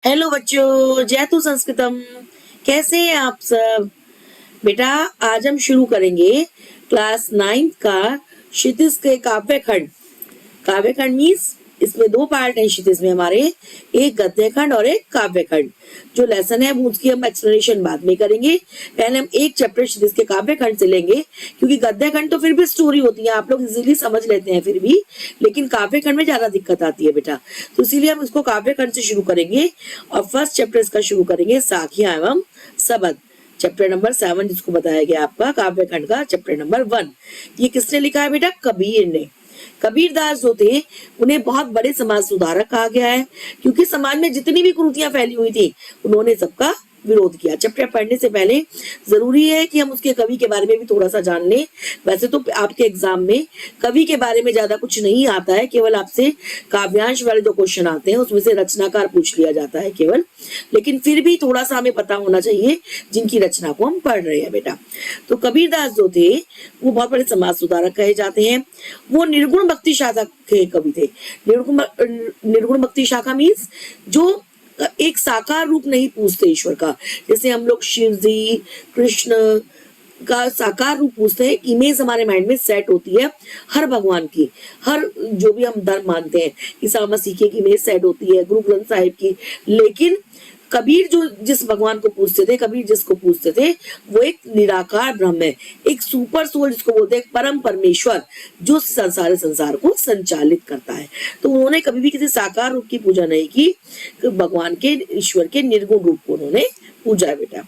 Hello बच्चों, जयतु संस्कृतम। कैसे हैं आप सब? बेटा, आज हम शुरू करेंगे क्लास 9 का क्षितिज के काव्य खंड। काव्य खंड मीन्स इसमें दो पार्ट हैं क्षितिज में हमारे, एक गद्य खंड और एक काव्य खंड। जो लेसन है वो उसकी हम एक्सप्लेनेशन बाद में करेंगे। पहले हम एक चैप्टर क्षितिज के काव्य खंड से लेंगे, क्योंकि गद्य खंड तो फिर भी स्टोरी होती है, आप लोग इजीली समझ लेते हैं फिर भी, लेकिन काव्य खंड में ज्यादा दिक्कत आती है बेटा। तो इसीलिए हम इसको काव्य खंड से शुरू करेंगे और फर्स्ट चैप्टर इसका शुरू करेंगे साखियां एवं सबद। चैप्टर नंबर 7 जिसको बताया गया आपका काव्य खंड का चैप्टर नंबर 1। ये किसने लिखा है बेटा? कबीर ने। कबीर दास जो थे उन्हें बहुत बड़े समाज सुधारक कहा गया है, क्योंकि समाज में जितनी भी कुरीतियां फैली हुई थी उन्होंने सबका विरोध किया। चैप्टर पढ़ने से पहले जरूरी है कि हम उसके कवि के बारे में भी थोड़ा सा जान लें। वैसे तो आपके एग्जाम में कवि के बारे में ज्यादा कुछ नहीं आता है, केवल आपसे काव्यांश वाले जो क्वेश्चन आते हैं उसमें से रचनाकार पूछ लिया जाता है केवल, लेकिन फिर भी थोड़ा सा हमें पता होना चाहिए जिनकी रचना को हम पढ़ रहे हैं बेटा। तो कबीरदास जो थे वो बहुत बड़े समाज सुधारक कहे जाते हैं। वो निर्गुण भक्ति शाखा के कवि थे। निर्गुण भक्ति शाखा मीन्स जो एक साकार रूप नहीं पूछते ईश्वर का, जैसे हम लोग शिव जी, कृष्ण का साकार रूप पूछते हैं। इमेज हमारे माइंड में सेट होती है हर भगवान की, हर जो भी हम धर्म मानते हैं, ईसा मसीह की इमेज सेट होती है, गुरु ग्रंथ साहिब की। लेकिन कबीर जो जिस भगवान को पूछते थे, कबीर जिसको पूछते थे, वो एक निराकार ब्रह्म है, एक सुपर सोल जिसको बोलते हैं, परम परमेश्वर जो सारे संसार को संचालित करता है। तो उन्होंने कभी भी किसी साकार रूप की पूजा नहीं की, भगवान के, ईश्वर के निर्गुण रूप को उन्होंने पूजा है बेटा।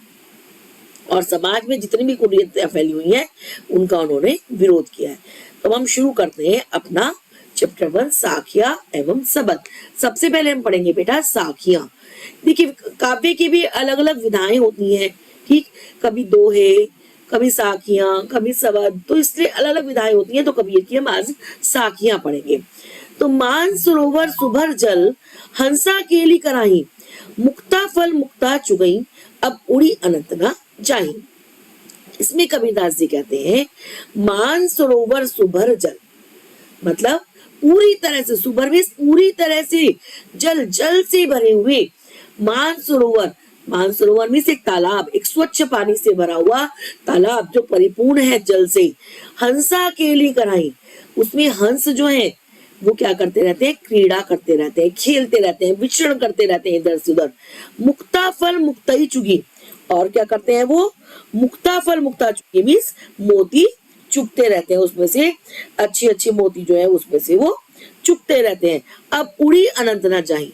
और समाज में जितनी भी कुरीतियां फैली हुई हैं उनका उन्होंने विरोध किया है। तो हम शुरू करते हैं अपना चैप्टर 1 साखियां एवं सबद। सबसे पहले हम पढ़ेंगे बेटा साखियां। देखिए, काव्य की भी अलग अलग विधाएं होती हैं, ठीक। कभी दोहे, कभी साखियां, कभी सबद, तो इसलिए अलग अलग विधाएं होती हैं। तो कबीर की हम आज साखियां पढ़ेंगे। तो मान सरोवर सुभर जल, हंसा केली कराही, मुक्ता फल मुक्ता चुगई, अब उड़ी अनंत ना जाही। इसमें कबीरदास जी कहते हैं मान सरोवर सुभर जल, मतलब पूरी तरह से, सुभर में पूरी तरह से जल, जल से भरे हुए मानसरोवर। मानसरोवर में से एक तालाब, एक स्वच्छ पानी से भरा हुआ तालाब जो परिपूर्ण है जल से। हंसा केली कराई, उसमें हंस जो है वो क्या करते रहते हैं? क्रीड़ा करते रहते हैं, खेलते रहते हैं, विचरण करते रहते हैं इधर से उधर। मुक्ता फल मुक्ताई चुगी, और क्या करते हैं वो? मुक्ता फल मुक्ता चुगी मीन्स मोती चुगते रहते हैं, उसमें से अच्छी अच्छी मोती जो है उसमें से वो चुगते रहते हैं। अब उड़ी अनंत ना जाही,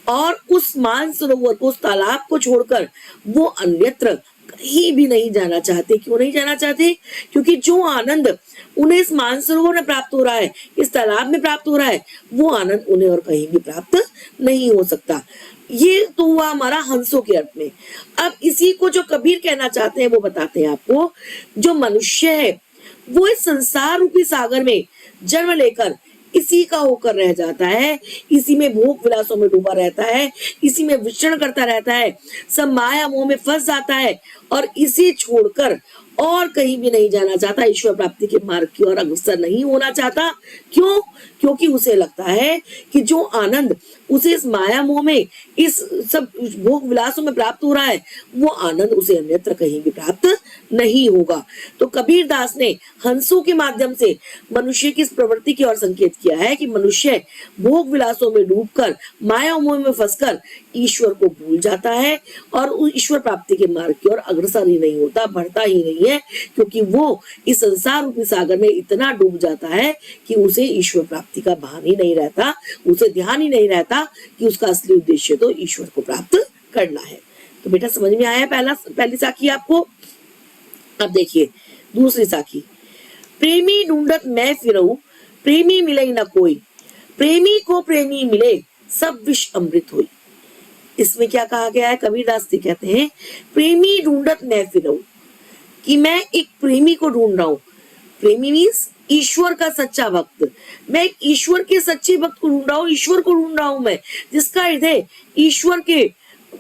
और उस मानसरोवर को, उस तालाब को छोड़कर वो अन्यत्र कहीं भी नहीं जाना चाहते। क्यों नहीं जाना चाहते? क्योंकि जो आनंद उन्हें इस मानसरोवर में प्राप्त हो रहा है, इस तालाब में प्राप्त हो रहा है, वो आनंद उन्हें और कहीं भी प्राप्त नहीं हो सकता। ये तो हुआ हमारा हंसों के अर्थ में। अब इसी को जो कबीर कहना चाहते हैं वो बताते हैं आपको। जो मनुष्य है वो इस संसार रूपी सागर में जन्म लेकर इसी का होकर रह जाता है, इसी में भोग विलासों में डूबा रहता है, इसी में विचरण करता रहता है, सब माया मोह में फंस जाता है और इसे छोड़कर और कहीं भी नहीं जाना चाहता, ईश्वर प्राप्ति के मार्ग की ओर अग्रसर नहीं होना चाहता। क्यों? क्योंकि उसे लगता है कि जो आनंद उसे इस माया मोह में, इस सब भोग विलासों में प्राप्त हो रहा है, वो आनंद उसे अन्यत्र कहीं भी प्राप्त नहीं होगा। तो कबीर दास ने हंसों के माध्यम से मनुष्य की इस प्रवृत्ति की ओर संकेत किया है कि मनुष्य भोग विलासों में डूबकर, माया मोह में फंसकर ईश्वर को भूल जाता है और ईश्वर प्राप्ति के मार्ग की ओर अग्रसर ही नहीं होता, बढ़ता ही नहीं है, क्योंकि वो इस संसार रूपी सागर में इतना डूब जाता है कि उसे ईश्वर प्राप्ति का भान ही नहीं रहता, उसे ध्यान ही नहीं रहता कि उसका असली उद्देश्य तो ईश्वर को प्राप्त करना है। तो बेटा समझ में आया पहली साखी आपको? अब देखिए दूसरी साखी। प्रेमी ढूंढत मैं फिरऊं, प्रेमी मिले न कोई, प्रेमी को प्रेमी मिले, सब विष अमृत हुई। इसमें क्या कहा गया है? कबीरदास जी कहते हैं प्रेमी ढूंढत मैं फिरऊं, कि मैं एक प्रेमी को ढूंढ रहा हूं। प्रेमी मीन्स ईश्वर का सच्चा भक्त। मैं एक ईश्वर के सच्चे भक्त को ढूंढ रहा हूँ, ईश्वर को ढूंढ रहा हूं मैं, जिसका हृदय ईश्वर के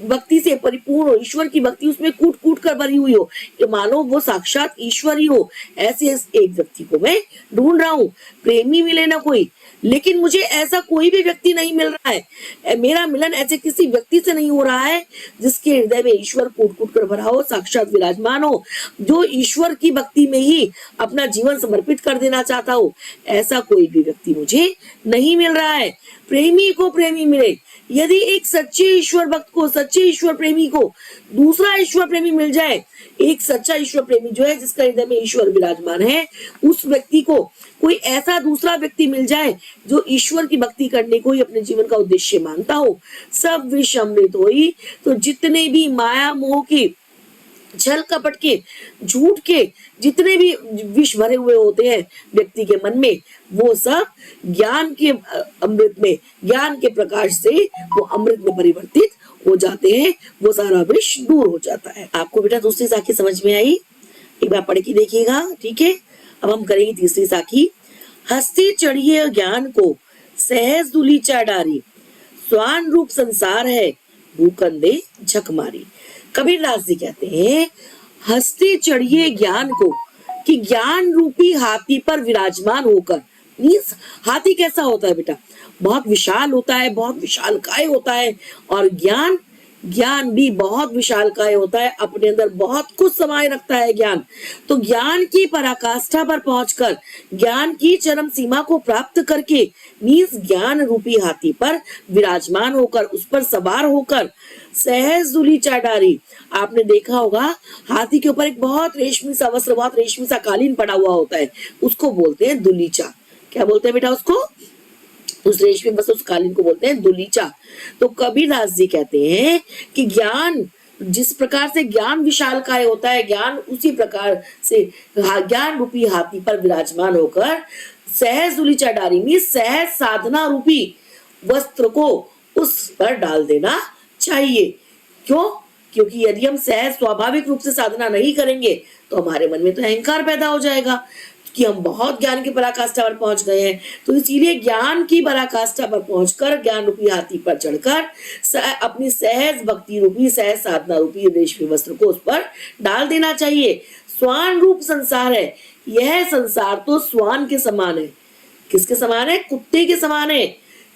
भक्ति से परिपूर्ण हो, ईश्वर की भक्ति उसमें कूट कूट कर भरी हुई हो, कि मानो वो साक्षात ईश्वर ही हो, ऐसे एक व्यक्ति को मैं ढूंढ रहा हूँ। प्रेमी मिले ना कोई, लेकिन मुझे ऐसा कोई भी व्यक्ति नहीं मिल रहा है। मेरा मिलन ऐसे किसी व्यक्ति से नहीं हो रहा है जिसके हृदय में ईश्वर कूट कूट कर भरा हो, साक्षात विराजमान हो, जो ईश्वर की भक्ति में ही अपना जीवन समर्पित कर देना चाहता हो। ऐसा कोई भी व्यक्ति मुझे नहीं मिल रहा है। प्रेमी को प्रेमी मिले। यदि एक सच्चे ईश्वर भक्त को, सच्चे ईश्वर प्रेमी को दूसरा ईश्वर प्रेमी मिल जाए, एक सच्चा ईश्वर प्रेमी जो है जिसका हृदय में ईश्वर विराजमान है, उस व्यक्ति को कोई ऐसा दूसरा व्यक्ति मिल जाए जो ईश्वर की भक्ति करने को ही अपने जीवन का उद्देश्य मानता हो, सब विष अमृत होई। तो जितने भी माया मोह के, छल कपट के, झूठ के जितने भी विष भरे हुए होते हैं व्यक्ति के मन में, वो सब ज्ञान के अमृत में, ज्ञान के प्रकाश से वो अमृत में परिवर्तित हो जाते हैं, वो सारा विष दूर हो जाता है। आपको बेटा दूसरी साखी समझ में आई? एक बार पढ़ के देखिएगा, ठीक है। अब हम करेंगे तीसरी साखी। हस्ती चढ़िए ज्ञान को, सहज दुलीचा डारी, स्वान रूप संसार है, भूकंदे झक मारी। कबीरदास जी कहते हैं, हस्ती चढ़िए ज्ञान को, कि ज्ञान रूपी हाथी पर विराजमान होकर। मीन्स हाथी कैसा होता है बेटा? बहुत विशाल होता है, बहुत विशालकाय होता है, और ज्ञान भी बहुत विशालकाय होता है, अपने अंदर बहुत कुछ समाये रखता है ज्ञान। तो ज्ञान की पराकाष्ठा पर पहुंचकर, ज्ञान की चरम सीमा को प्राप्त करके, मीन्स ज्ञान रूपी हाथी पर विराजमान होकर, उस पर सवार होकर, सहज दुलीचा डारी। आपने देखा होगा हाथी के ऊपर एक बहुत रेशमी सा वस्त्र, बहुत रेशमी सा कालीन पड़ा हुआ होता है, उसको बोलते हैं दुलीचा। क्या बोलते हैं बेटा उसको? उस रेशमी वस्त्र, उस कालीन को बोलते हैं दुलीचा। तो कबीरदास जी कहते हैं कि ज्ञान, जिस प्रकार से ज्ञान विशालकाय होता है, ज्ञान उसी प्रकार से ज्ञान रूपी हाथी पर विराजमान होकर सहज दुलीचा डारी में सहज साधना रूपी वस्त्र को उस पर डाल देना चाहिए। क्यों? क्योंकि यदि हम सहज स्वाभाविक रूप से साधना नहीं करेंगे तो हमारे मन में तो अहंकार पैदा हो जाएगा कि हम बहुत ज्ञान की पराकाष्ठा पर पहुंच गए हैं। तो इसीलिए ज्ञान की पराकाष्ठा पर पहुंचकर, ज्ञान रूपी हाथी पर चढ़कर, अपनी सहज भक्ति रूपी, सहज साधना रूपी रेशमी वस्त्र को उस पर डाल देना चाहिए। स्वान रूप संसार है, यह संसार तो स्वान के समान है। किसके समान है? कुत्ते के समान है।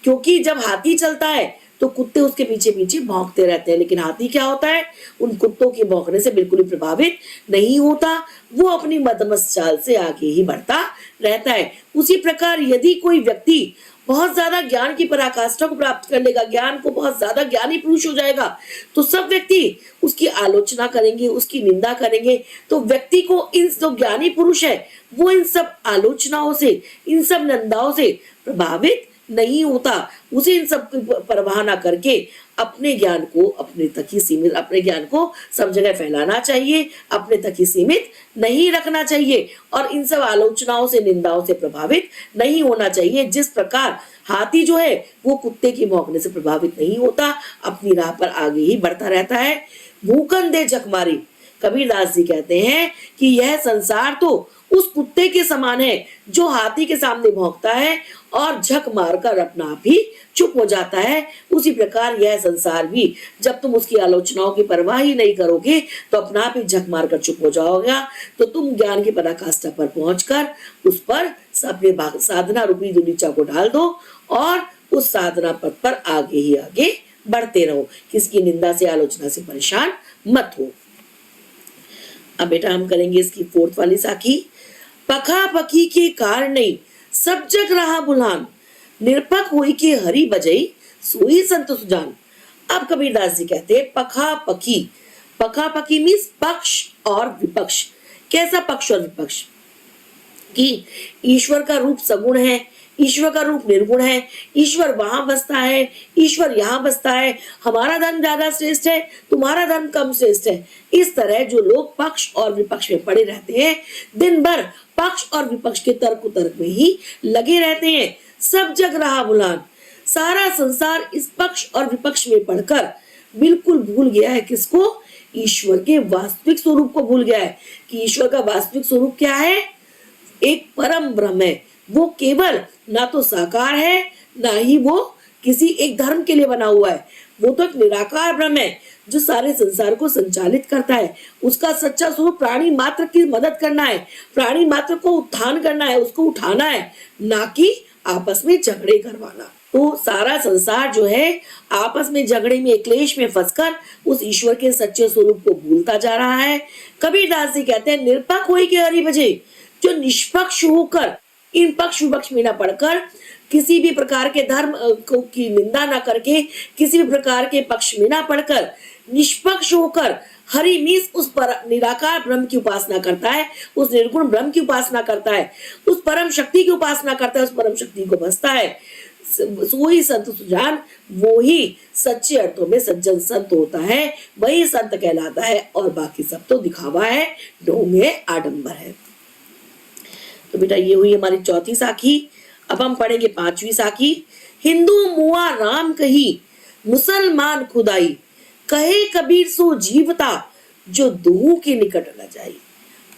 क्योंकि जब हाथी चलता है तो कुत्ते उसके पीछे पीछे भौंकते रहते हैं, लेकिन हाथी क्या होता है? उन कुत्तों के भौंकने से बिल्कुल भी प्रभावित नहीं होता, वो अपनी मदमस्त चाल से आगे ही बढ़ता रहता है। उसी प्रकार यदि कोई व्यक्ति बहुत ज्यादा ज्ञान की पराकाष्ठा को प्राप्त कर लेगा, ज्ञान को बहुत ज्यादा ज्ञानी पुरुष हो जाएगा, तो सब व्यक्ति उसकी आलोचना करेंगे, उसकी निंदा करेंगे। तो व्यक्ति को, इन जो ज्ञानी पुरुष है, वो इन सब आलोचनाओं से, इन सब निंदाओं से प्रभावित नहीं होता। उसे इन सब की परवाह ना करके अपने ज्ञान को अपने तक ही सीमित, अपने ज्ञान को सब जगह फैलाना चाहिए, अपने तक ही सीमित नहीं रखना चाहिए, और इन सब आलोचनाओं से, निंदाओं से प्रभावित नहीं होना चाहिए। जिस प्रकार हाथी जो है वो कुत्ते की भौंकने से प्रभावित नहीं होता, अपनी राह पर आगे ही बढ़ता रहता है। भूकंदे झकमारी। कबीरदास जी कहते हैं कि यह संसार तो उस कुत्ते के समान है जो हाथी के सामने भौंकता है और झक मारकर अपना आप ही चुप हो जाता है। उसी प्रकार यह संसार भी, जब तुम उसकी आलोचनाओं की परवाह ही नहीं करोगे तो अपना आप ही झक मारकर चुप हो जाओगे। तो तुम ज्ञान की पराकाष्ठा पर पहुंचकर उस पर अपने साधना रूपी दुलीचा को डाल दो और उस साधना पथ पर आगे ही आगे बढ़ते रहो। किसकी निंदा से, आलोचना से परेशान मत हो। अब बेटा हम करेंगे इसकी फोर्थ वाली साखी। पखा पखी के कार नहीं, सब जग रहा बुलान, निरपक हुई के हरि बजई, सोई संत सुजान। अब कबीरदास जी कहते हैं पखा पखी। पखा पखी मीन्स पक्ष और विपक्ष। कैसा पक्ष और विपक्ष? कि ईश्वर का रूप सगुण है, ईश्वर का रूप निर्गुण है, ईश्वर वहां बसता है, ईश्वर यहाँ बसता है, हमारा धर्म ज्यादा श्रेष्ठ है, तुम्हारा धर्म कम श्रेष्ठ है। इस तरह जो लोग पक्ष और विपक्ष में पड़े रहते हैं, दिन भर पक्ष और विपक्ष के तर्क में ही लगे रहते हैं। सब जग रहा बुलान। सारा संसार इस पक्ष और विपक्ष में पढ़कर बिल्कुल भूल गया है। किसको? ईश्वर के वास्तविक स्वरूप को भूल गया है कि ईश्वर का वास्तविक स्वरूप क्या है? एक परम ब्रह्म है। वो केवल ना तो साकार है, ना ही वो किसी एक धर्म के लिए बना हुआ है। वो तो एक निराकार ब्रह्म है जो सारे संसार को संचालित करता है। उसका सच्चा स्वरूप प्राणी मात्र की मदद करना है, प्राणी मात्र को उत्थान करना है, उसको उठाना है, ना कि आपस में झगड़े करवाना। तो सारा संसार जो है आपस में झगड़े में क्लेश में फंसकर उस ईश्वर के सच्चे स्वरूप को भूलता जा रहा है। कबीरदास जी कहते हैं, निरपक्ष होई के हरि भजे, जो निष्पक्ष होकर इन पक्ष विपक्ष में न पढ़कर किसी भी प्रकार के धर्म की निंदा न करके किसी भी प्रकार के पक्ष में न पढ़कर निष्पक्ष होकर हरि मीन्स उस पर निराकार ब्रह्म की उपासना करता है, उस निर्गुण ब्रह्म की उपासना करता है, उस परम शक्ति की उपासना करता है, उस परम शक्ति को बसता है, वही संत सुजान, वो ही सच्चे अर्थों में सज्जन संत होता है, वही संत कहलाता है। और बाकी सब तो दिखावा है, ढोंग है, आडंबर है। तो बेटा ये हुई हमारी चौथी साखी। अब हम पढ़ेंगे पांचवी साखी। हिंदू मुआ राम कही, मुसलमान खुदाई, कहे कबीर सो जीवता, जो दूह के निकट न जाई।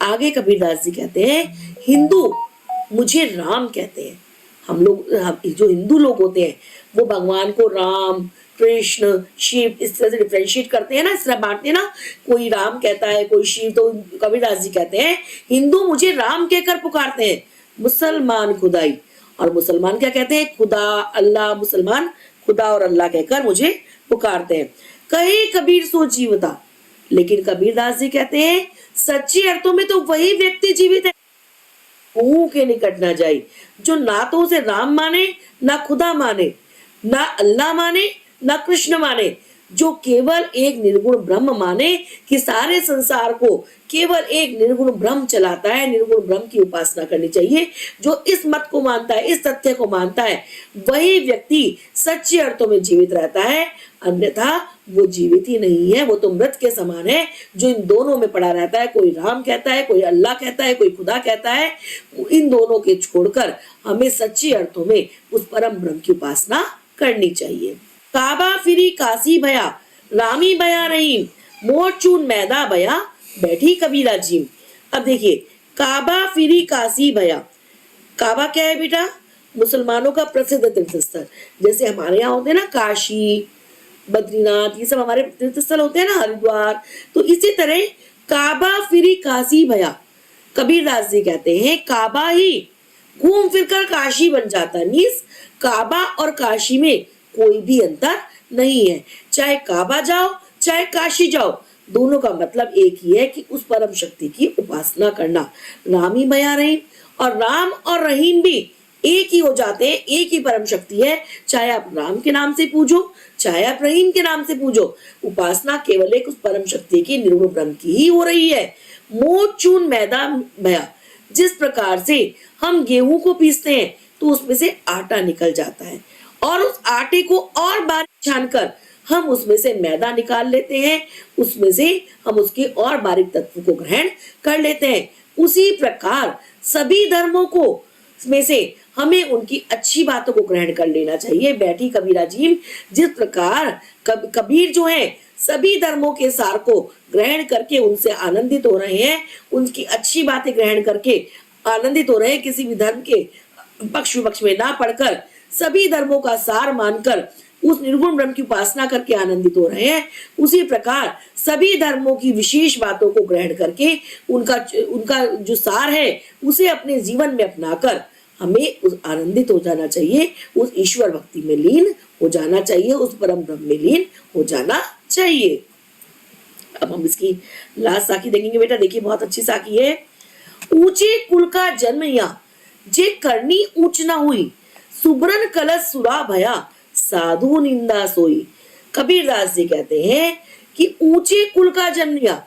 आगे कबीरदास जी कहते हैं, हिंदू मुझे राम कहते हैं। हम जो हिंदू लोग होते हैं वो भगवान को राम, कृष्ण, शिव इस तरह से डिफरेंशिएट करते हैं ना, इस तरह बांटते हैं ना, कोई राम कहता है कोई शिव। तो कबीरदास जी कहते हैं, हिंदू मुझे राम कहकर पुकारते हैं, मुसलमान खुदाई, और मुसलमान क्या कहते हैं, खुदा, अल्लाह, मुसलमान खुदा और अल्लाह कहकर मुझे पुकारते हैं। कहे कबीर सो जीवता, लेकिन कबीरदास जी कहते हैं सच्चे अर्थों में तो वही व्यक्ति जीवित है के निकट ना जाए, जो ना तो उसे राम माने, ना खुदा माने, ना अल्लाह माने, ना कृष्ण माने, जो केवल एक निर्गुण ब्रह्म माने कि सारे संसार को केवल एक निर्गुण ब्रह्म चलाता है, निर्गुण ब्रह्म की उपासना करनी चाहिए। जो इस मत को मानता है, इस तथ्य को मानता है, वही व्यक्ति सच्चे अर्थों में जीवित रहता है, अन्यथा वो जीवित ही नहीं है, वो तो मृत के समान है जो इन दोनों में पड़ा रहता है। कोई राम कहता है, कोई अल्लाह कहता है, कोई खुदा कहता है। इन दोनों के छोड़कर हमें सच्चे अर्थों में उस परम ब्रह्म की उपासना करनी चाहिए। काबा फिरी काशी भया, रामी भया रहीम, मोर चून मैदा भया, बैठी कबीरा जीम। अब देखिए, काबा फिरी काशी भया, काबा क्या है बेटा, मुसलमानों का प्रसिद्ध तीर्थस्थल। जैसे हमारे यहाँ होते हैं ना काशी, बद्रीनाथ, ये सब हमारे तीर्थस्थल होते हैं ना, हरिद्वार। तो इसी तरह काबा फिरी काशी भया, कबीरदास जी कहते हैं काबा ही घूम फिरकर काशी बन जाता है। मीन्स काबा और काशी में कोई भी अंतर नहीं है, चाहे काबा जाओ चाहे काशी जाओ, दोनों का मतलब एक ही है कि उस परम शक्ति की उपासना करना। रामी भया रहीम, और राम और रहीम भी एक ही हो जाते हैं, एक ही परम शक्ति है। चाहे आप राम के नाम से पूजो, चाहे आप रहीम के नाम से पूजो, उपासना केवल एक उस परम शक्ति की निर्गुण ब्रह्म की ही हो रही है। मोट चून मैदा भया, जिस प्रकार से हम गेहूं को पीसते हैं तो उसमें से आटा निकल जाता है, और उस आटे को और बारीक छानकर हम उसमें से मैदा निकाल लेते हैं, उसमें से हम उसके और बारीक तत्व को ग्रहण कर लेते हैं। उसी प्रकार सभी धर्मों को में से हमें उनकी अच्छी बातों को ग्रहण कर लेना चाहिए। बैठी कबीरा जी, जिस प्रकार कबीर जो है सभी धर्मों के सार को ग्रहण करके उनसे आनंदित हो रहे हैं, उनकी अच्छी बातें ग्रहण करके आनंदित हो रहे हैं, किसी भी धर्म के पक्ष विपक्ष में ना पढ़कर सभी धर्मों का सार मानकर उस निर्गुण ब्रह्म की उपासना करके आनंदित हो रहे हैं। उसी प्रकार सभी धर्मों की विशेष बातों को ग्रहण करके उनका जो सार है उसे अपने जीवन में अपनाकर हमें उस आनंदित हो जाना चाहिए, उस ईश्वर भक्ति में लीन हो जाना चाहिए, उस परम ब्रह्म में लीन हो जाना चाहिए। अब हम इसकी लास्ट साखी देखेंगे बेटा। देखिए बहुत अच्छी साखी है। ऊंचे कुल का जन्म या, जे करनी ऊंच ना हुई, सुब्रन कलश सुरा भया, साधु निंदा सोई। कबीरदास जी कहते हैं कि ऊंचे कुल का जन्म लिया,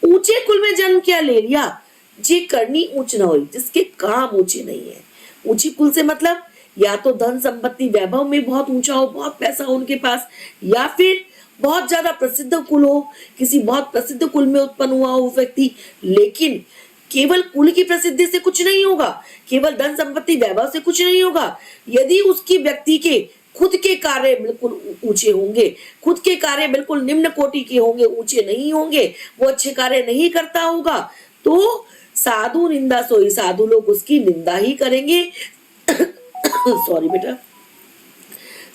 ऊंचे कुल में जन्म क्या ले लिया, जे करनी ऊंच ना हुई, जिसके काम ऊंचे नहीं है। ऊंची कुल से मतलब या तो धन संपत्ति वैभव में बहुत ऊंचा हो, बहुत पैसा हो उनके पास, या फिर बहुत ज्यादा प्रसिद्ध कुल हो, किसी बहुत प्रसिद्ध कुल में उत्पन्न हुआ हो व्यक्ति। लेकिन केवल कुल की प्रसिद्धि से कुछ नहीं होगा, केवल धन संपत्ति वैभव से कुछ नहीं होगा। यदि उसकी व्यक्ति के खुद के कार्य बिल्कुल ऊंचे होंगे, खुद के कार्य बिल्कुल निम्न कोटि के होंगे, ऊंचे नहीं होंगे, वो अच्छे कार्य नहीं करता होगा, तो साधु निंदा सोई, साधु लोग उसकी निंदा ही करेंगे। सॉरी बेटा,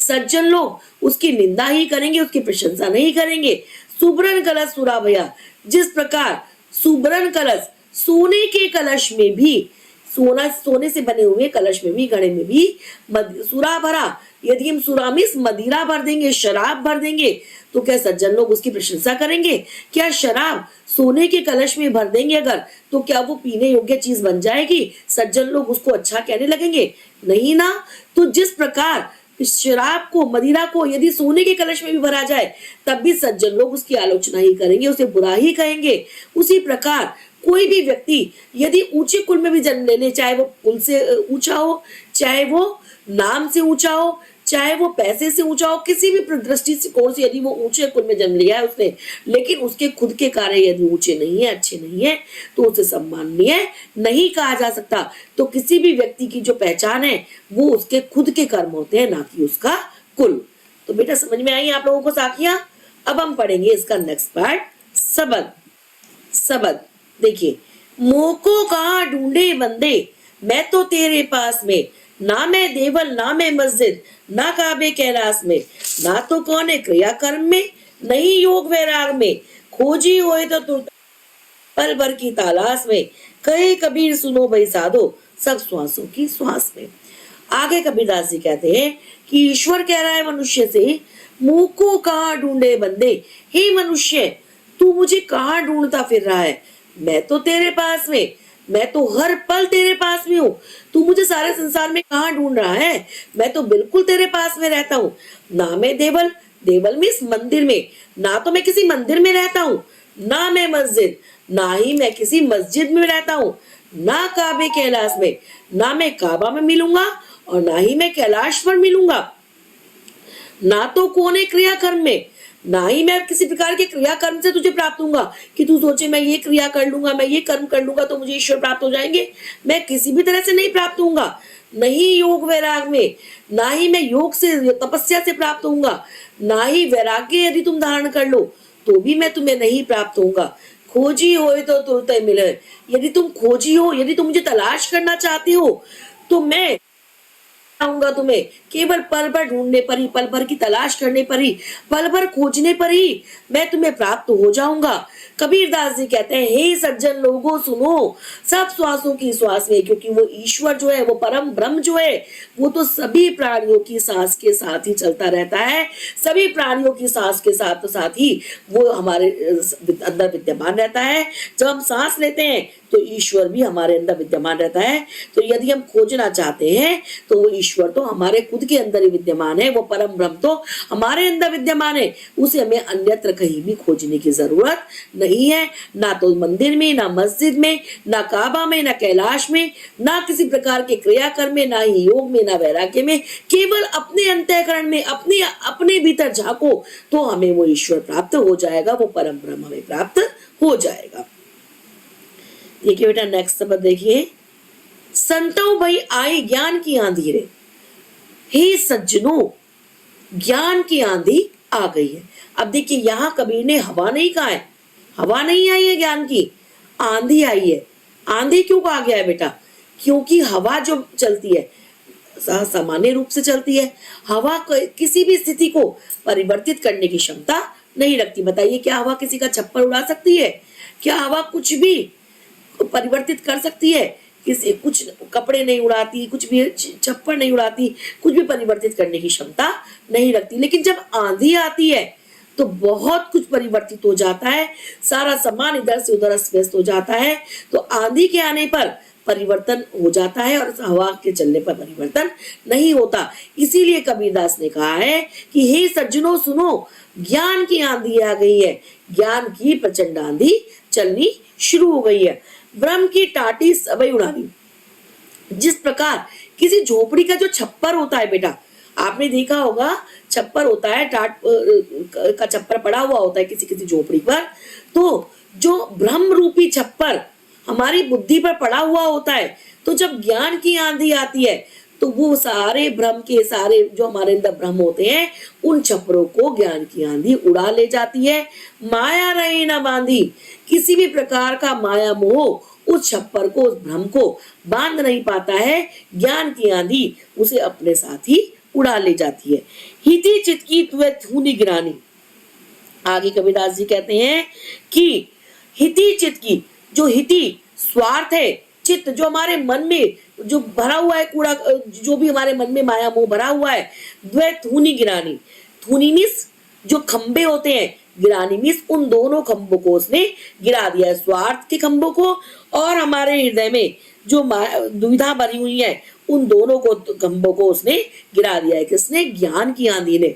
सज्जन लोग उसकी निंदा ही करेंगे, उसकी प्रशंसा नहीं करेंगे। सुबरन कलश सुरा भया, जिस प्रकार सुबरन कलश, सोने के कलश में भी, सोने से बने हुए कलश में भी, घड़े में भी सुरा भरा, यदि हम सुरा में मदिरा भर देंगे, शराब भर देंगे, तो क्या सज्जन लोग उसकी प्रशंसा करेंगे? क्या शराब सोने के कलश में भर देंगे अगर, तो क्या वो पीने योग्य चीज बन जाएगी? सज्जन लोग उसको अच्छा कहने लगेंगे? नहीं ना। तो जिस प्रकार शराब को, मदिरा को यदि सोने के कलश में भी भरा जाए, तब भी सज्जन लोग उसकी आलोचना ही करेंगे, उसे बुरा ही कहेंगे। उसी प्रकार कोई भी व्यक्ति यदि ऊंचे कुल में भी जन्म ले ले, चाहे वो कुल से ऊंचा हो, चाहे वो नाम से ऊंचा हो, चाहे वो पैसे से ऊंचा हो, किसी भी दृष्टि से कोण से यदि वो ऊंचे कुल में जन्म लिया है उसने, लेकिन उसके खुद के कार्य यदि ऊंचे नहीं है, अच्छे नहीं है, तो उसे सम्माननीय नहीं कहा जा सकता। तो किसी भी व्यक्ति की जो पहचान है वो उसके खुद के कर्म होते हैं, ना कि उसका कुल। तो बेटा समझ में आई आप लोगों को साखियां? अब हम पढ़ेंगे इसका नेक्स्ट पार्ट, सबद। सबद देखिए, मोको कहाँ ढूंढे बंदे, मैं तो तेरे पास में, ना मैं देवल ना मैं मस्जिद, ना काबे कैलाश में, ना तो कौन है क्रिया कर्म में, नहीं योग वैराग में, खोजी होए तो तू पल भर की तलाश में, कहे कबीर सुनो भाई साधो, सब श्वासों की श्वास में। आगे कबीरदास जी कहते हैं कि ईश्वर कह रहा है मनुष्य से, मुंह को कहाँ ढूंढे बंदे, हे मनुष्य तू मुझे कहाँ ढूंढता फिर रहा है, मैं तो तेरे पास में, मैं तो हर पल तेरे पास में हूँ, तू मुझे सारे संसार में कहाँ ढूंढ रहा है, मैं तो बिल्कुल तेरे पास में रहता हूँ। ना मैं देवल, देवल में इस मंदिर में, ना तो मैं किसी मंदिर में रहता हूँ, ना मैं मस्जिद, ना ही मैं किसी मस्जिद में रहता हूँ, ना काबे कैलाश में, ना मैं काबा में मिलूंगा और ना ही मैं कैलाश पर मिलूंगा, ना तो कोने क्रिया कर्म में, ना ही मैं किसी प्रकार के क्रिया कर्म से तुझे प्राप्त होऊंगा कि तू सोचे मैं ये क्रिया कर लूंगा, मैं ये कर्म कर लूंगा तो मुझे ईश्वर प्राप्त हो जाएंगे, मैं किसी भी तरह से नहीं प्राप्त होऊंगा। नहीं योग वैराग में, ना ही मैं योग से, तपस्या से प्राप्त होऊंगा, ना ही वैराग्य यदि तुम धारण कर लो तो भी मैं तुम्हें नहीं प्राप्त होऊंगा। खोजी होए तो तुरंत मिले, यदि तुम खोजी हो, यदि तुम मुझे तलाश करना चाहती हो, तो मैं आऊंगा तुम्हें केवल पल भर ढूंढने पर ही, पल भर की तलाश करने पर ही, पल भर खोजने पर ही मैं तुम्हें प्राप्त हो जाऊंगा। कबीरदास जी कहते हैं, हे सज्जन लोगों सुनो, सब श्वासों की श्वास में, क्योंकि वो ईश्वर जो है, वो परम ब्रह्म जो है, वो तो सभी प्राणियों की सांस के साथ ही चलता रहता है, सभी प्राणियों की सांस के साथ ही वो हमारे अंदर विद्यमान रहता है। जब हम सांस लेते हैं तो ईश्वर भी हमारे अंदर विद्यमान रहता है। तो यदि हम खोजना चाहते हैं तो वो ईश्वर तो हमारे खुद के अंदर ही विद्यमान है, वो परम ब्रह्म तो हमारे अंदर विद्यमान है, उसे हमें अन्यत्र कहीं भी खोजने की जरूरत नहीं है, ना तो मंदिर में, ना मस्जिद में, ना काबा में, ना कैलाश में, ना किसी प्रकार के क्रियाकर्म में, ना ही योग में, ना वैराग्य में, केवल अपने अंतःकरण में, अपने भीतर झांको तो हमें वो ईश्वर प्राप्त हो जाएगा, वो परम ब्रह्म हमें प्राप्त हो जाएगा। देखिए बेटा नेक्स्ट शब्द देखिए, संतो भाई आई ज्ञान की आंधी रे, हे सज्जनों ज्ञान की आंधी आ गई है। अब देखिए यहां कबीर ने हवा नहीं कहा है, हवा नहीं आई है ज्ञान की, आंधी आई है। आंधी क्यों कहा गया है बेटा? क्योंकि हवा जो चलती है सामान्य रूप से चलती है, हवा किसी भी स्थिति को परिवर्तित करने की क्षमता नहीं रखती। बताइए क्या हवा किसी का छप्पर उड़ा सकती है? क्या हवा कुछ भी परिवर्तित कर सकती है? किसी कुछ कपड़े नहीं उड़ाती, कुछ भी छप्पर नहीं उड़ाती, कुछ भी परिवर्तित करने की क्षमता नहीं रखती। लेकिन जब आंधी आती है तो बहुत कुछ परिवर्तित हो जाता है, सारा सामान इधर से उधर अस्त व्यस्त हो जाता है। तो आंधी के आने पर परिवर्तन हो जाता है और हवा के चलने पर परिवर्तन नहीं होता। इसीलिए कबीरदास ने कहा है कि हे सज्जनों सुनो, ज्ञान की आंधी आ गई है, ज्ञान की प्रचंड आंधी चलनी शुरू हो गई है। ब्रह्म की टाटी सबई उड़ानी। जिस प्रकार किसी झोपड़ी का जो छप्पर होता है बेटा, आपने देखा होगा छप्पर होता है, टाट का छप्पर पड़ा हुआ होता है किसी किसी झोपड़ी पर, तो जो ब्रह्म रूपी छप्पर हमारी बुद्धि पर पड़ा हुआ होता है, तो जब ज्ञान की आंधी आती है तो वो सारे ब्रह्म के, सारे जो हमारे अंदर ब्रह्म होते हैं, उन छपरों को ज्ञान की आंधी उड़ा ले जाती है। माया रहे ना बांधी, किसी भी प्रकार का माया मोह उस छप्पर को, उस भ्रम को बांध नहीं पाता है। ज्ञान की आंधी उसे अपने साथ ही उड़ा ले जाती है। हिति चित की तुए धूनी गिरानी। आगे कबीरदास जी कहते हैं कि हिति चित की, जो हिति स्वार्थ है, चित्त जो हमारे मन में जो भरा हुआ है कूड़ा, जो भी हमारे मन में माया मोह भरा हुआ है, द्वै धूनी गिरानी। धूनी मीन्स जो खंबे होते हैं, गिरानी मीन्स उन दोनों खंबों को उसने गिरा दिया है, स्वार्थ के खंबों को और हमारे हृदय में जो दुविधा भरी हुई है उन दोनों को खंबों को उसने गिरा दिया है। किसने? ज्ञान की आंधी ने।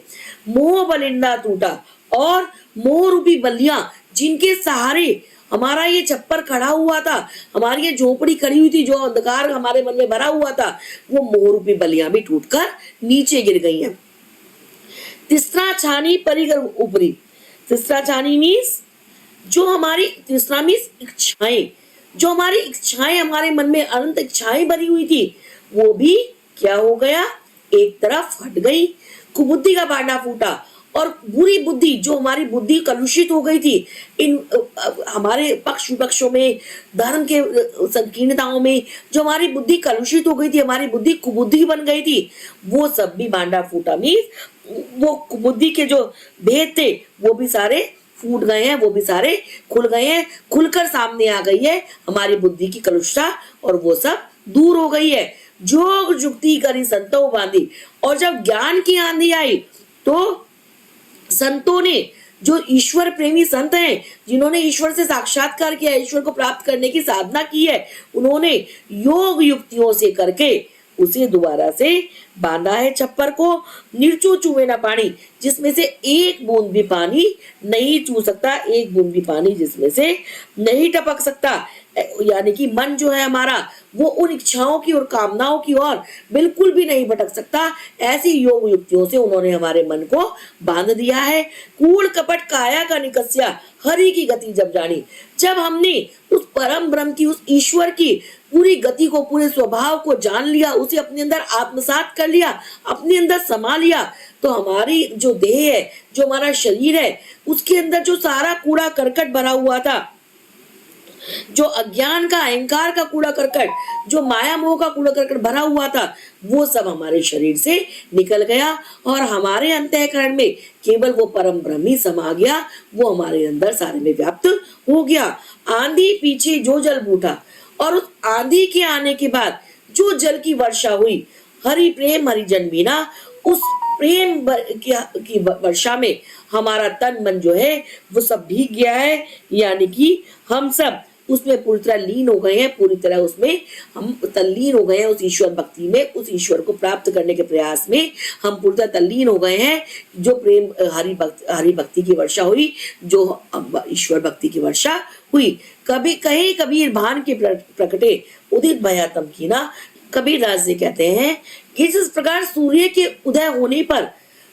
मोह बलिंदा टूटा, और मोह रूपी बल्लियां जिनके सहारे हमारा ये छप्पर खड़ा हुआ था, हमारी ये झोपड़ी खड़ी हुई थी, जो अंधकार हमारे मन में भरा हुआ था, वो मोह रूपी बल्लियां भी टूटकर नीचे गिर गई हैं। तिसरा छानी परिगर ऊपरी। तिसरा छानी मीन्स जो हमारी, तीसरा मीन्स इच्छाएं, जो हमारी इच्छाएं, हमारे मन में अनंत इच्छाएं भरी हुई थी, वो भी क्या हो गया? एक तरफ हट गई। कुबुद्धि का भांडा फूटा, और बुरी बुद्धि, जो हमारी बुद्धि कलुषित हो गई थी, इन हमारे पक्ष विपक्षों में, धर्म के संकीर्णताओं में जो हमारी बुद्धि कलुषित हो गई थी, हमारी बुद्धि कुबुद्धि बन गई थी, वो सब भी भांडा फूटा। मीन्स वो कुबुद्धि के जो भेद थे वो भी सारे फूट गए हैं, वो भी सारे खुल गए हैं, खुलकर सामने आ गई है हमारी बुद्धि की कलुषता, और वो सब दूर हो गई है। जोग जुक्ति करी संतो बांधी, और जब ज्ञान की आंधी आई तो संतों ने, जो ईश्वर प्रेमी संत हैं, जिन्होंने ईश्वर से साक्षात्कार किया, ईश्वर को प्राप्त करने की साधना की है, उन्होंने योग युक्तियों से करके उसे दोबारा से बांधा है छप्पर को। निर्चू चूहे ना पानी, जिसमें से एक बूंद भी पानी नहीं चू सकता, एक बूंद भी पानी जिसमें से नहीं टपक सकता। यानी कि मन जो है हमारा, वो उन इच्छाओं की और कामनाओं की ओर बिल्कुल भी नहीं भटक सकता। ऐसी योग युक्तियों से उन्होंने हमारे मन को बांध दिया है। कूड़ कपट काया का निकस्या, हरि की गति जब जानी, जब हमने उस परम ब्रह्म की, उस ईश्वर की पूरी गति को, पूरे स्वभाव को जान लिया, उसे अपने अंदर आत्मसात कर लिया, अपने अंदर समा लिया, तो हमारी जो देह है, जो हमारा शरीर है, उसके अंदर जो सारा कूड़ा करकट भरा हुआ था, जो अज्ञान का, अहंकार का कूड़ा करकट, जो माया मोह का कूड़ा करकट भरा हुआ था, वो सब हमारे शरीर से निकल गया, और हमारे अंतःकरण में केवल वो परम ब्रह्म ही समा गया, वो हमारे अंदर सारे में व्याप्त हो गया। आंधी पीछे जो जल बूटा, और उस आंधी के आने के बाद जो जल की वर्षा हुई, हरि प्रेम हरिजन बीना, उस प्रेम की वर्षा में हमारा तन मन जो है वो सब भीग गया है। यानी कि हम सब उसमें पूरी तरह लीन हो गए हैं, पूरी तरह उसमें हम तल्लीन हो गए हैं, उस ईश्वर भक्ति में, उस ईश्वर को प्राप्त करने के प्रयास में हम पूरी तरह तल्लीन हो गए हैं। जो प्रेम हरि भक्ति की वर्षा हुई, जो ईश्वर भक्ति की वर्षा हुई। कभी कहीं कबीर भान के प्रकटे उदित भयातम की ना। कबीरदास जी कहते हैं कि जिस प्रकार सूर्य के उदय होने पर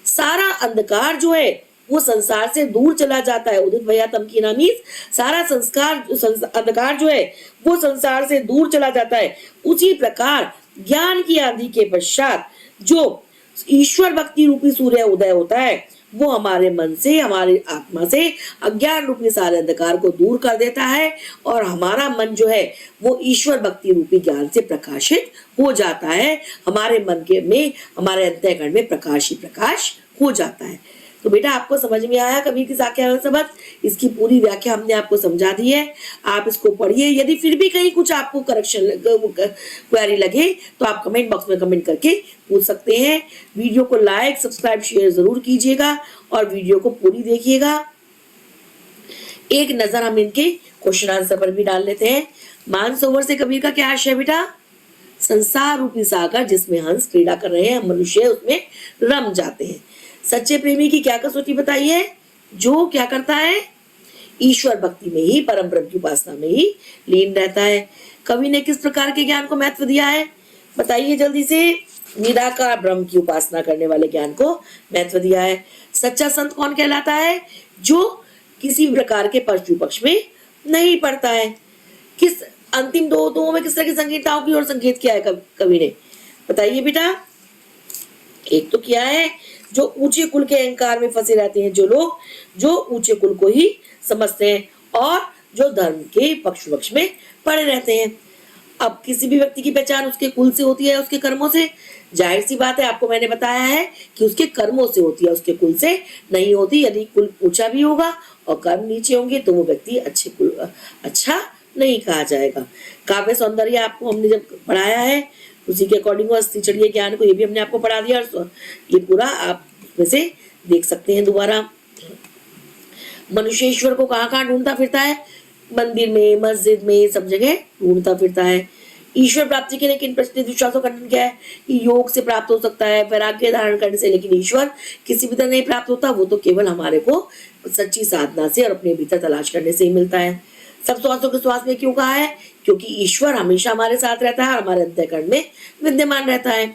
सारा अंधकार जो है वो संसार से दूर चला जाता है, उदित भयातम की नामी, सारा अंधकार जो है वो संसार से दूर चला जाता है, उसी प्रकार ज्ञान की आंधी के पश्चात जो ईश्वर भक्ति रूपी सूर्य उदय होता है, वो हमारे मन से, हमारी आत्मा से अज्ञान रूपी सारे अंधकार को दूर कर देता है, और हमारा मन जो है वो ईश्वर भक्ति रूपी ज्ञान से प्रकाशित हो जाता है। हमारे मन के में, हमारे अंतःकरण में प्रकाश ही प्रकाश हो जाता है। तो बेटा आपको समझ में आया कबीर की साख्या सबक? इसकी पूरी व्याख्या हमने आपको समझा दी है, आप इसको पढ़िए। यदि फिर भी कहीं कुछ आपको करेक्शन क्वेरी लगे तो आप कमेंट बॉक्स में कमेंट करके पूछ सकते हैं। वीडियो को लाइक सब्सक्राइब शेयर जरूर कीजिएगा और वीडियो को पूरी देखिएगा। एक नजर हम इनके क्वेश्चन आंसर पर भी डाल लेते हैं। मानसरोवर से कबीर का क्या आशय है बेटा? संसार रूपी सागर जिसमें हंस क्रीड़ा कर रहे हैं, मनुष्य उसमें रम जाते हैं। सच्चे प्रेमी की क्या कसौटी बताई है? जो क्या करता है? ईश्वर भक्ति में ही, परम ब्रह्म की उपासना में ही लीन रहता है। कवि ने किस प्रकार के ज्ञान को महत्व दिया है बताइए जल्दी से? निराकार ब्रह्म की उपासना करने वाले ज्ञान को महत्व दिया है। सच्चा संत कौन कहलाता है? जो किसी प्रकार के पक्ष विपक्ष में नहीं पड़ता है। किस अंतिम दो में किस तरह की संगीताओं की और संकेत किया है कवि ने? बताइए बेटा। एक तो किया है जो ऊंचे कुल के अहंकार में फंसे रहते हैं जो लोग, जो ऊंचे कुल को ही समझते हैं और जो धर्म के पक्ष में पड़े रहते हैं। अब किसी भी व्यक्ति की पहचान उसके कुल से होती है, उसके कर्मों से। जाहिर सी बात है, आपको मैंने बताया है कि उसके कर्मों से होती है, उसके कुल से नहीं होती। यदि कुल ऊंचा भी होगा और कर्म नीचे होंगे तो वो व्यक्ति अच्छा नहीं कहा जाएगा। काव्य सौंदर्य आपको हमने जब पढ़ाया है उसी के अकॉर्डिंग अस्थि चढ़िए ज्ञान को ये भी हमने आपको पढ़ा दिया, और ये पूरा आप उसमें से देख सकते हैं दोबारा। मनुष्य ईश्वर को कहाँ कहाँ ढूंढता फिरता है? मंदिर में, मस्जिद में, सब जगह ढूंढता फिरता है। ईश्वर प्राप्ति के लिए किन प्रश्न विश्वासों का खंडन क्या है? योग से प्राप्त हो सकता है, वैराग्य धारण करने से, लेकिन ईश्वर किसी भी तरह नहीं प्राप्त होता, वो तो केवल हमारे को सच्ची साधना से और अपने भीतर तलाश करने से ही मिलता है। सब स्वास्थ्यों के स्वास्थ्य में क्यों कहा है? क्योंकि ईश्वर हमेशा हमारे साथ रहता है और हमारे अंतःकरण में विद्यमान रहता है।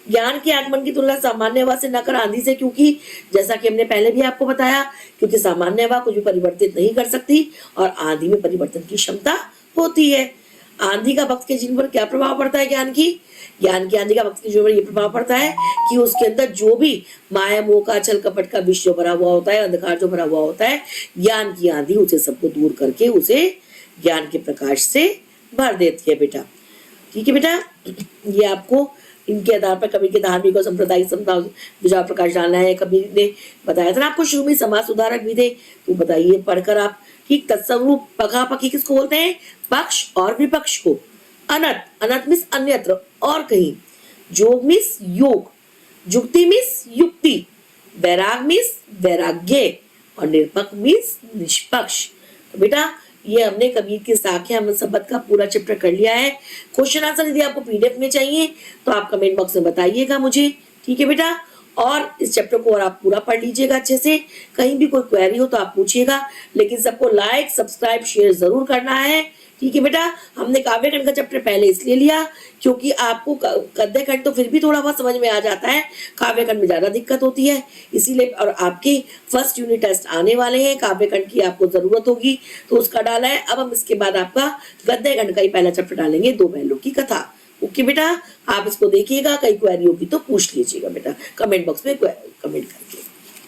ज्ञान के आगमन की तुलना सामान्य हवा से न कर आंधी से, क्योंकि जैसा कि हमने पहले भी आपको बताया, क्योंकि सामान्य हवा कुछ भी परिवर्तित नहीं कर सकती और आंधी में परिवर्तन की क्षमता होती है। आंधी का भक्त के जीवन पर क्या प्रभाव पड़ता है? ज्ञान की आंधी का भक्त के जीवन पर यह प्रभाव पड़ता है कि उसके अंदर जो भी माया मोह का, छल कपट का विष जो भरा हुआ होता है, अंधकार जो भरा हुआ होता है, ज्ञान की आंधी उसे सबको दूर करके उसे ज्ञान के प्रकाश से भर देती है बेटा। ठीक है बेटा, ये आपको इनके आधार पर कबीर के धार्मिक और सांप्रदायिक विचार प्रकाश डालना है। कबीर ने बताया था ना आपको शुरू में समाज सुधारक भी थे, तो बताइए पढ़कर आप। ठीक, तत्स्वरूप पखापखी किसको बोलते हैं? पक्ष और विपक्ष को। अनत, अनत मीन्स अन्यत्र और कहीं। जोग मीन्स योग, जुक्ति मीन्स युक्ति, वैराग मीन्स वैराग्य और निरपक्ष मीन्स निष्पक्ष। तो बेटा ये हमने कबीर की साख्या शब्द का पूरा चैप्टर कर लिया है। क्वेश्चन आंसर यदि आपको पीडीएफ में चाहिए तो आप कमेंट बॉक्स में बताइएगा मुझे। ठीक है बेटा, और इस चैप्टर को और आप पूरा पढ़ लीजिएगा अच्छे से। कहीं भी कोई क्वेरी हो तो आप पूछिएगा, लेकिन सबको लाइक सब्सक्राइब शेयर जरूर करना है। ठीक है बेटा, हमने काव्य खंड का चैप्टर पहले इसलिए लिया क्योंकि आपको गद्य खंड तो फिर भी थोड़ा बहुत समझ में आ जाता है, काव्य खंड में ज्यादा दिक्कत होती है, इसीलिए। और आपके फर्स्ट यूनिट टेस्ट आने वाले हैं, काव्य खंड की आपको जरूरत होगी तो उसका डाला है। अब हम इसके बाद आपका गद्य खंड का ही पहला चैप्टर डालेंगे, दो पहलू की कथा। ओके बेटा, आप इसको देखिएगा, कई क्वेरी होगी तो पूछ लीजिएगा बेटा कमेंट बॉक्स में कमेंट करके।